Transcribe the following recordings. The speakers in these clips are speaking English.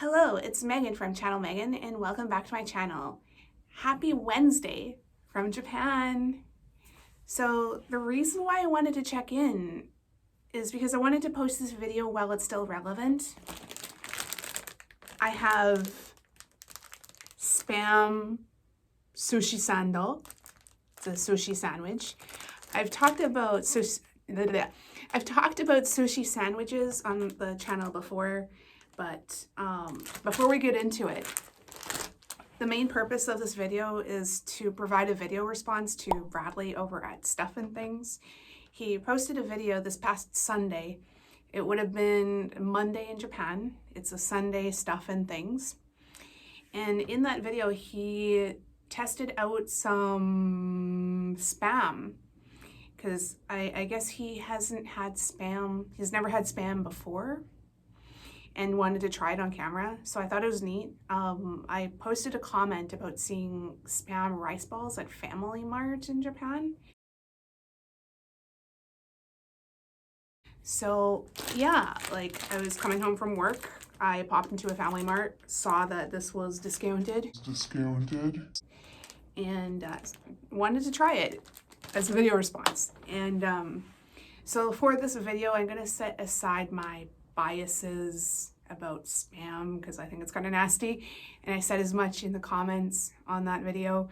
Hello, it's Megan from Channel Megan and welcome back to my channel. Happy Wednesday from Japan. So the reason why I wanted to check in is because I wanted to post this video while it's still relevant. I have Spam sushi sando. It's a sushi sandwich. I've talked about sushi sandwiches on the channel before. But before we get into it, the main purpose of this video is to provide a video response to Bradley over at STUFFandTHINGS. He posted a video this past Sunday. It would have been Monday in Japan. It's a Sunday STUFFandTHINGS. And in that video, he tested out some Spam. Because I guess he hasn't had Spam, he's never had Spam before. And wanted to try it on camera, so I thought it was neat. I posted a comment about seeing Spam rice balls at Family Mart in Japan. So yeah, like I was coming home from work, I popped into a Family Mart, saw that this was discounted. And wanted to try it as a video response. And so for this video, I'm gonna set aside my biases about Spam because I think it's kind of nasty, and I said as much in the comments on that video,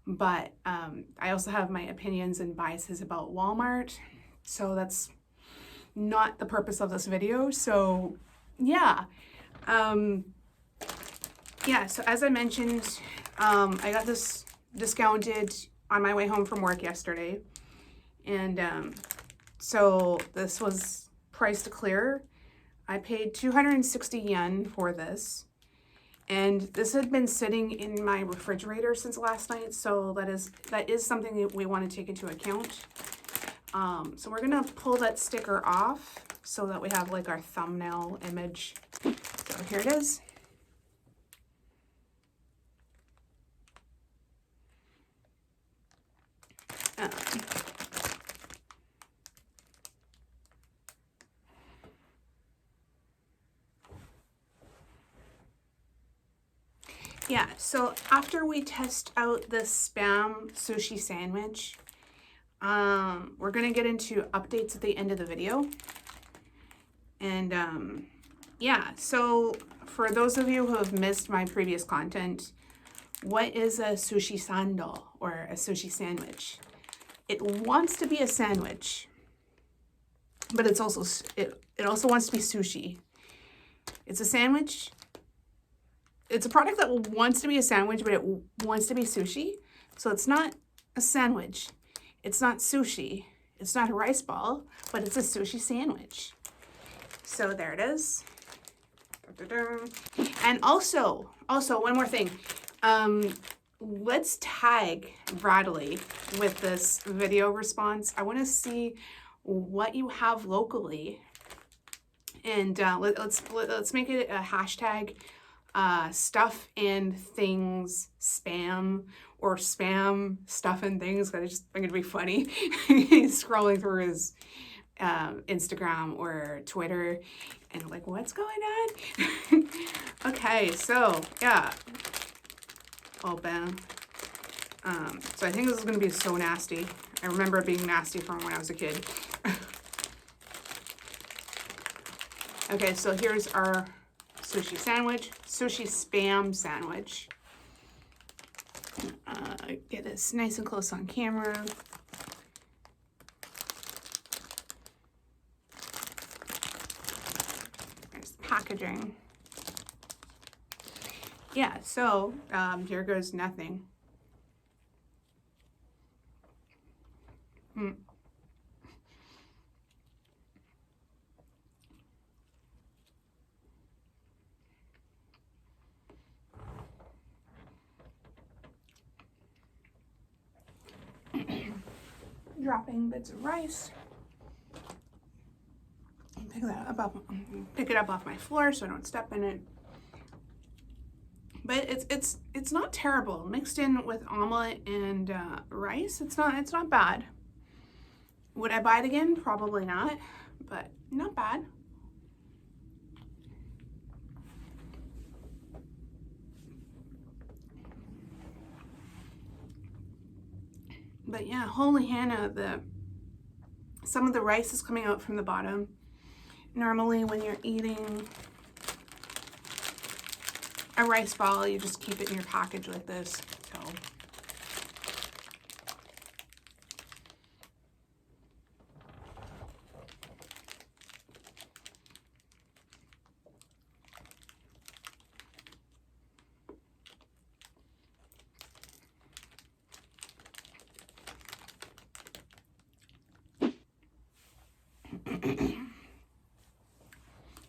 but I also have my opinions and biases about Walmart, so that's not the purpose of this video. So yeah, so as I mentioned, I got this discounted on my way home from work yesterday, and so this was price to clear. I paid 260 yen for this, and this had been sitting in my refrigerator since last night, so that is something that we want to take into account. So we're gonna pull that sticker off so that we have like our thumbnail image. So here it is. Yeah, so after we test out the Spam sushi sandwich, we're gonna get into updates at the end of the video. And yeah, so for those of you who have missed my previous content, what is a sushi sando or a sushi sandwich? It wants to be a sandwich, but it also wants to be sushi. It's a sandwich. It's a product that wants to be a sandwich, but it wants to be sushi. So it's not a sandwich. It's not sushi. It's not a rice ball, but it's a sushi sandwich. So there it is. And also one more thing. Let's tag Bradley with this video response. I want to see what you have locally. And let's make it a hashtag. STUFFandTHINGS Spam, or Spam STUFFandTHINGS, because I just think it'd be funny. He's scrolling through his Instagram or Twitter and like, what's going on? Okay, so yeah. Open. So I think this is gonna be so nasty. I remember it being nasty from when I was a kid. Okay, so here's our sushi sandwich, sushi Spam sandwich. Get this nice and close on camera. There's the packaging. Yeah, so here goes nothing. Dropping bits of rice. Pick it up off my floor so I don't step in it. But it's not terrible. Mixed in with omelet and rice, it's not bad. Would I buy it again? Probably not, but not bad. But yeah, holy Hannah, some of the rice is coming out from the bottom. Normally when you're eating a rice ball, you just keep it in your package like this.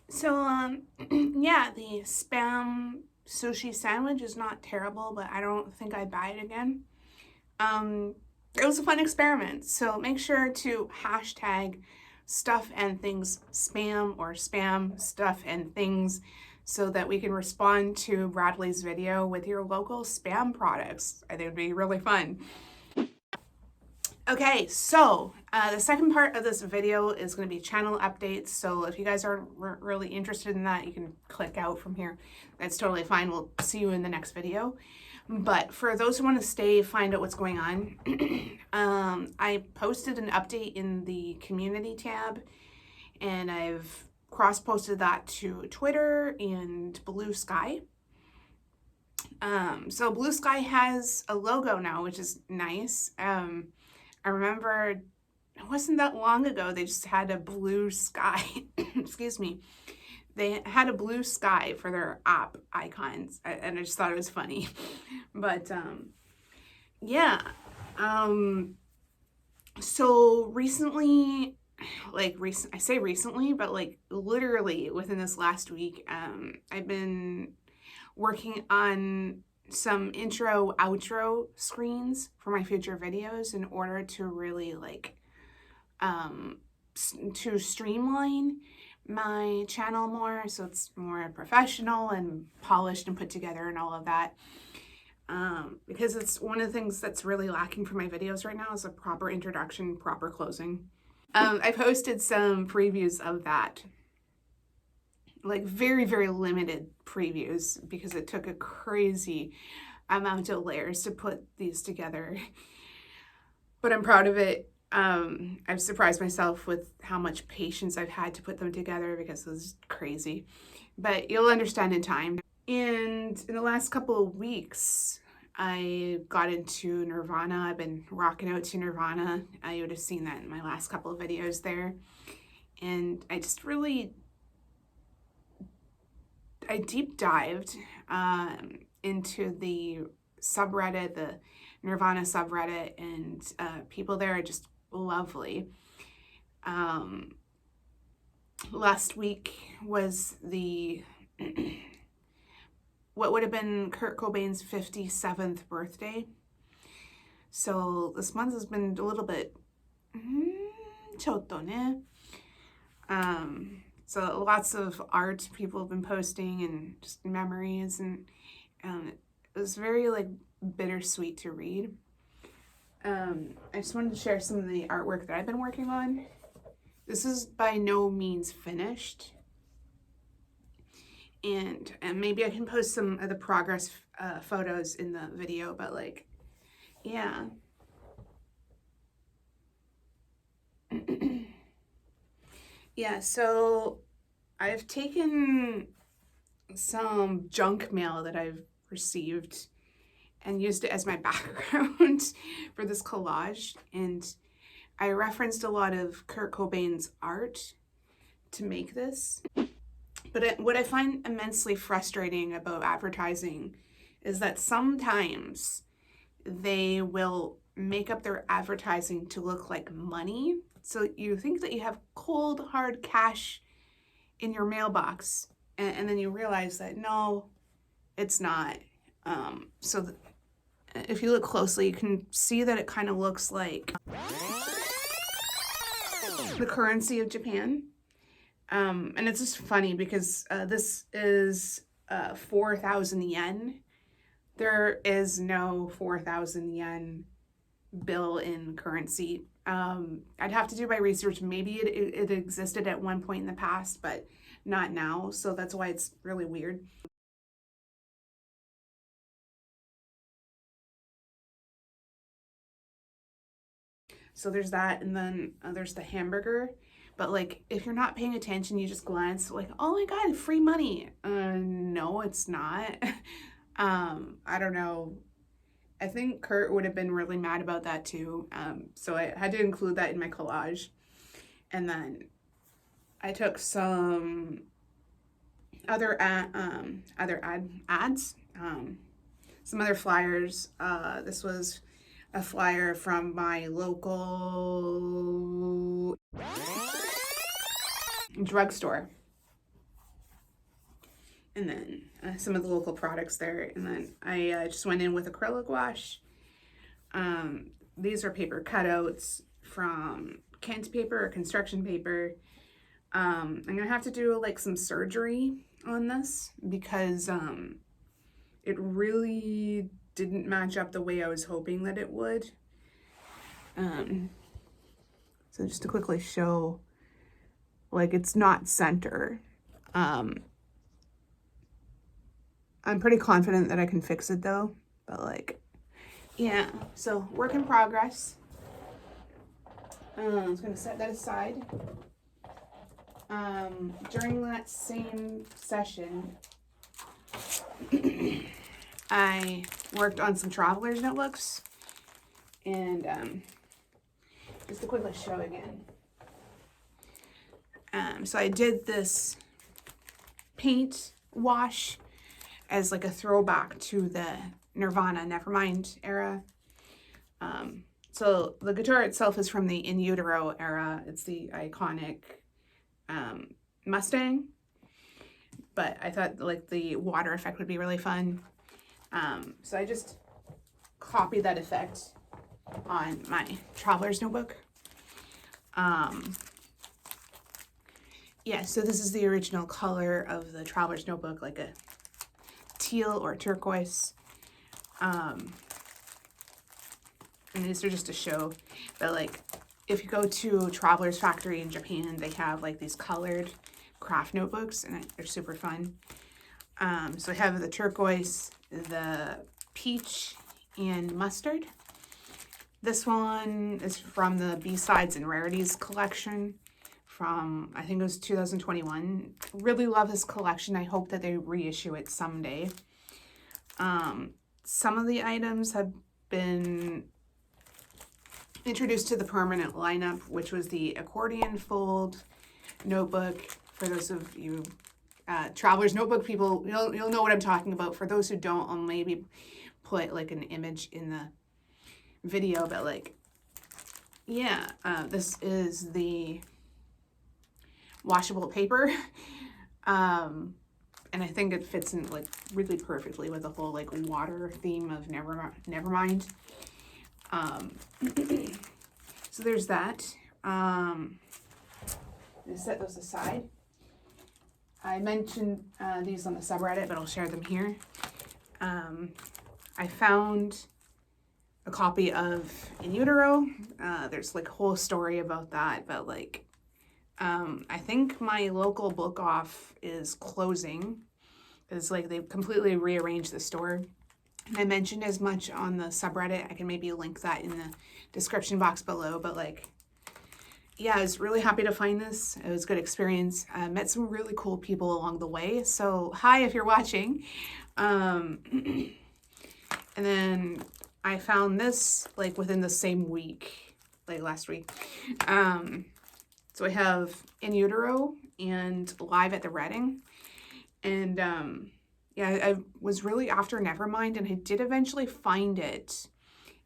So yeah, the Spam sushi sandwich is not terrible, but I don't think I'd buy it again. It was a fun experiment, so make sure to hashtag stuff and things spam or spam stuff and things so that we can respond to Bradley's video with your local spam products. I think it'd be really fun. Okay, so the second part of this video is going to be channel updates. So if you guys aren't really interested in that, you can click out from here. That's totally fine. We'll see you in the next video. But for those who want to stay, find out what's going on, I posted an update in the community tab, and I've cross-posted that to Twitter and Blue Sky. So Blue Sky has a logo now, which is nice. I remember it wasn't that long ago, they just had a blue sky, excuse me. They had a blue sky for their app icons, and I just thought it was funny. But, yeah. So recently, I say recently, but like literally within this last week, I've been working on some intro outro screens for my future videos in order to really like to streamline my channel more, so it's more professional and polished and put together and all of that, because it's one of the things that's really lacking for my videos right now is a proper introduction, proper closing. I posted some previews of that, like very, very limited previews, because it took a crazy amount of layers to put these together. But I'm proud of it. I've surprised myself with how much patience I've had to put them together, because it was crazy. But you'll understand in time. And in the last couple of weeks, I got into Nirvana. I've been rocking out to Nirvana. You would have seen that in my last couple of videos there. And I just really I deep dived into the subreddit, the Nirvana subreddit, and people there are just lovely. Last week was the what would have been Kurt Cobain's 57th birthday. So this month has been a little bit chotto ne. So lots of art people have been posting and just memories, and it was very like bittersweet to read. I just wanted to share some of the artwork that I've been working on. This is by no means finished, and maybe I can post some of the progress photos in the video, but like, yeah. Yeah, so I've taken some junk mail that I've received and used it as my background for this collage, and I referenced a lot of Kurt Cobain's art to make this. But what I find immensely frustrating about advertising is that sometimes they will make up their advertising to look like money. So you think that you have cold, hard cash in your mailbox, and then you realize that no, it's not. If you look closely, you can see that it kind of looks like the currency of Japan. And it's just funny because this is 4,000 yen. There is no 4,000 yen bill in currency. I'd have to do my research. Maybe it existed at one point in the past, but not now. So that's why it's really weird. So there's that, and then there's the hamburger. But like, if you're not paying attention, you just glance like, oh my God, free money. No, it's not. I don't know. I think Kurt would have been really mad about that too. So I had to include that in my collage. And then I took some other ads, some other flyers. This was a flyer from my local drugstore, and then some of the local products there. And then I just went in with acrylic wash. These are paper cutouts from Kent paper or construction paper. I'm gonna have to do like some surgery on this because it really didn't match up the way I was hoping that it would. So just to quickly show, like, it's not center. I'm pretty confident that I can fix it though, but like, yeah, so work in progress. I was gonna set that aside. During that same session, I worked on some traveler's notebooks, and just to quickly show again. So I did this paint wash as like a throwback to the Nirvana Nevermind era. So the guitar itself is from the In Utero era. It's the iconic Mustang, but I thought like the water effect would be really fun. So I just copied that effect on my traveler's notebook. Yeah, so this is the original color of the traveler's notebook, like a teal or turquoise. And these are just to show that, like, if you go to Traveler's Factory in Japan, they have like these colored craft notebooks, and they're super fun. So I have the turquoise, the peach, and mustard. This one is from the B-Sides and Rarities collection from, I think it was 2021. Really love this collection. I hope that they reissue it someday. Some of the items have been introduced to the permanent lineup, which was the accordion fold notebook. For those of you Traveler's Notebook people, you'll know what I'm talking about. For those who don't, I'll maybe put like an image in the video, but like, yeah, this is the washable paper. And I think it fits in like really perfectly with the whole like water theme of Nevermind. So there's that. Just set those aside. I mentioned these on the subreddit, but I'll share them here. I found a copy of In Utero. There's like a whole story about that, but like, I think my local book off is closing. It's like they've completely rearranged the store. And I mentioned as much on the subreddit. I can maybe link that in the description box below, but like, yeah, I was really happy to find this. It was a good experience. I met some really cool people along the way. So hi, if you're watching. And then I found this like within the same week, like last week. So I have In Utero and Live at the Reading. And yeah, I was really after Nevermind, and I did eventually find it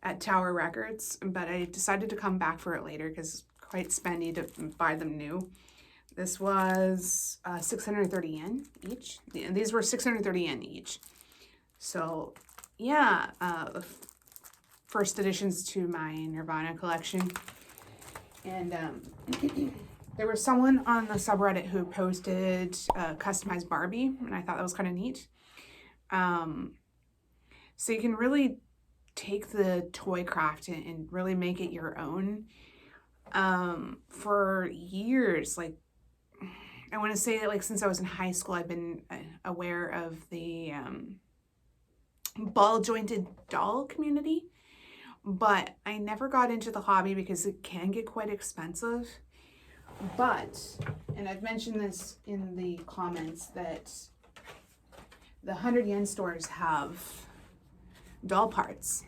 at Tower Records, but I decided to come back for it later because it's quite spendy to buy them new. This was 630 yen each. And these were 630 yen each. So yeah, the first additions to my Nirvana collection. And there was someone on the subreddit who posted a customized Barbie, and I thought that was kind of neat. So you can really take the toy craft and really make it your own. For years, like, I want to say that like since I was in high school, I've been aware of the ball jointed doll community, but I never got into the hobby because it can get quite expensive. But, and I've mentioned this in the comments, that the 100 yen stores have doll parts.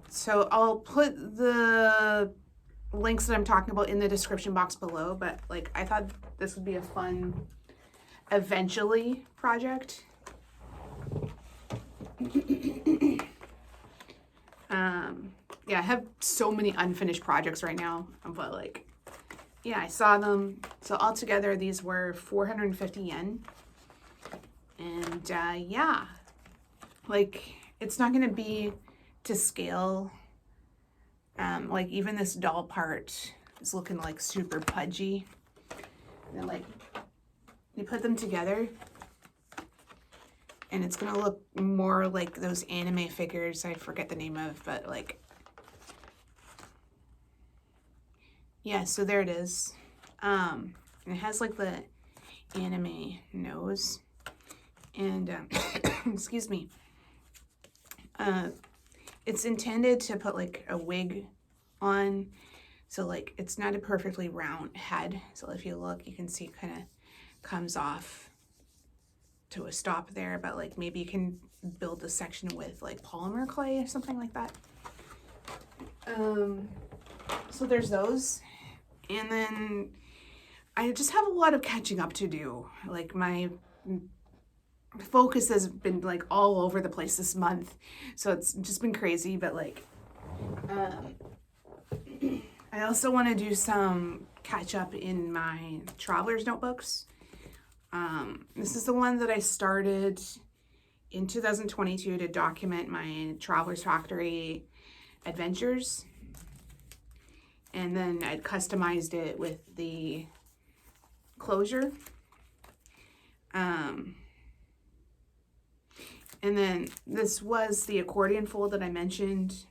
So I'll put the links that I'm talking about in the description box below, but like I thought this would be a fun eventually project. Yeah, I have so many unfinished projects right now, but like, yeah, I saw them. So altogether, these were 450 yen. And yeah, like it's not gonna be to scale. Like even this doll part is looking like super pudgy. And then like, you put them together and it's gonna look more like those anime figures I forget the name of, but like, yeah, so there it is. And it has like the anime nose, and excuse me. It's intended to put like a wig on, so like it's not a perfectly round head. So if you look, you can see it kind of comes off to a stop there, but like maybe you can build a section with like polymer clay or something like that. So there's those. And then I just have a lot of catching up to do. Like my focus has been like all over the place this month. So it's just been crazy, but like, I also want to do some catch up in my traveler's notebooks. This is the one that I started in 2022 to document my Traveler's Factory adventures. And then I customized it with the closure. And then this was the accordion fold that I mentioned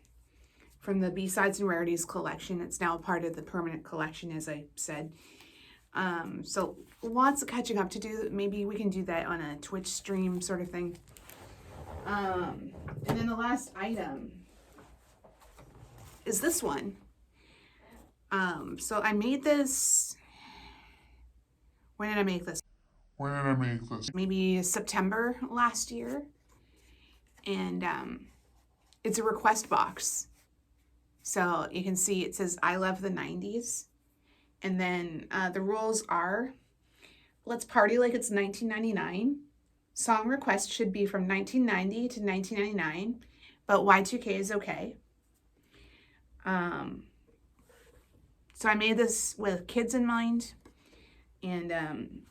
from the B-Sides and Rarities collection. It's now part of the permanent collection, as I said. So lots of catching up to do. Maybe we can do that on a Twitch stream sort of thing. And then the last item is this one. So I made this, when did I make this? Maybe September last year. And it's a request box. So you can see it says, I love the 90s. And then the rules are, let's party like it's 1999. Song request should be from 1990 to 1999, but Y2K is okay. So I made this with kids in mind. And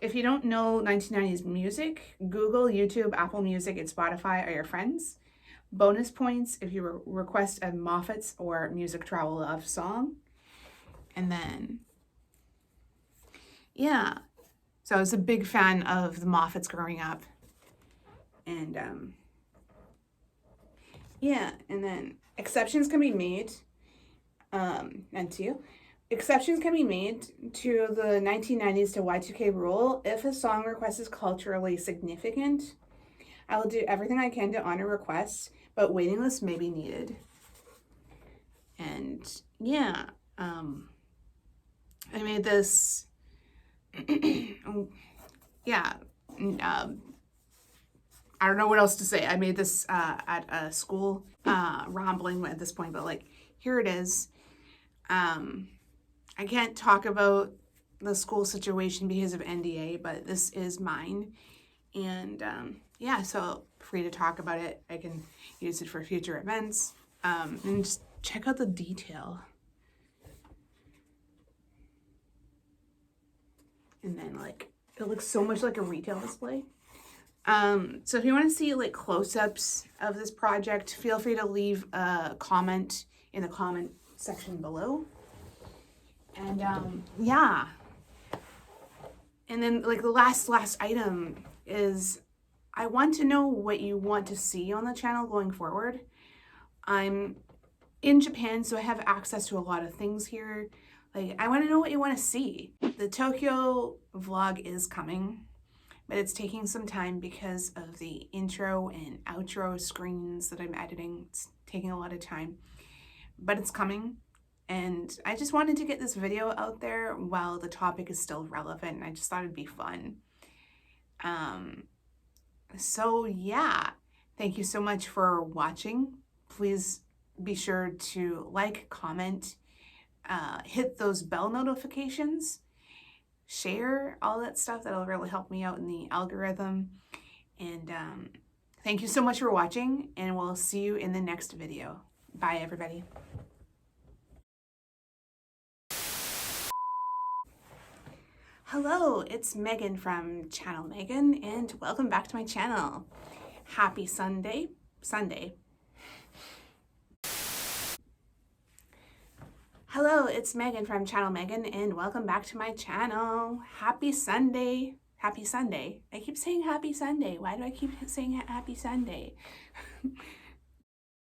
if you don't know 1990s music, Google, YouTube, Apple Music, and Spotify are your friends. Bonus points if you request a Moffat's or Music Travel Love song. And then, yeah. So I was a big fan of the Moffat's growing up. And yeah, and then exceptions can be made. Exceptions can be made to the 1990s to Y2K rule if a song request is culturally significant. I will do everything I can to honor requests, but waiting lists may be needed. And yeah, I made this, yeah, I don't know what else to say. I made this at a school, rambling at this point, but like, here it is. I can't talk about the school situation because of NDA, but this is mine. And yeah, so free to talk about it. I can use it for future events. And just check out the detail. And then like, it looks so much like a retail display. So if you want to see like close-ups of this project, feel free to leave a comment in the comment section below. And yeah. And then like the last item is, I want to know what you want to see on the channel going forward. I'm in Japan, so I have access to a lot of things here. Like, I want to know what you want to see. The Tokyo vlog is coming. but it's taking some time because of the intro and outro screens that I'm editing. It's taking a lot of time, but it's coming. And I just wanted to get this video out there while the topic is still relevant, and I just thought it'd be fun. So yeah, thank you so much for watching. Please be sure to like, comment, hit those bell notifications, share, all that stuff. That'll really help me out in the algorithm. And thank you so much for watching, and we'll see you in the next video. Bye, everybody. Hello, it's Megan from Channel Megan, and welcome back to my channel. Happy Sunday. Hello, it's Megan from Channel Megan, and welcome back to my channel. Happy Sunday. Happy Sunday. I keep saying happy Sunday. Why do I keep saying happy Sunday?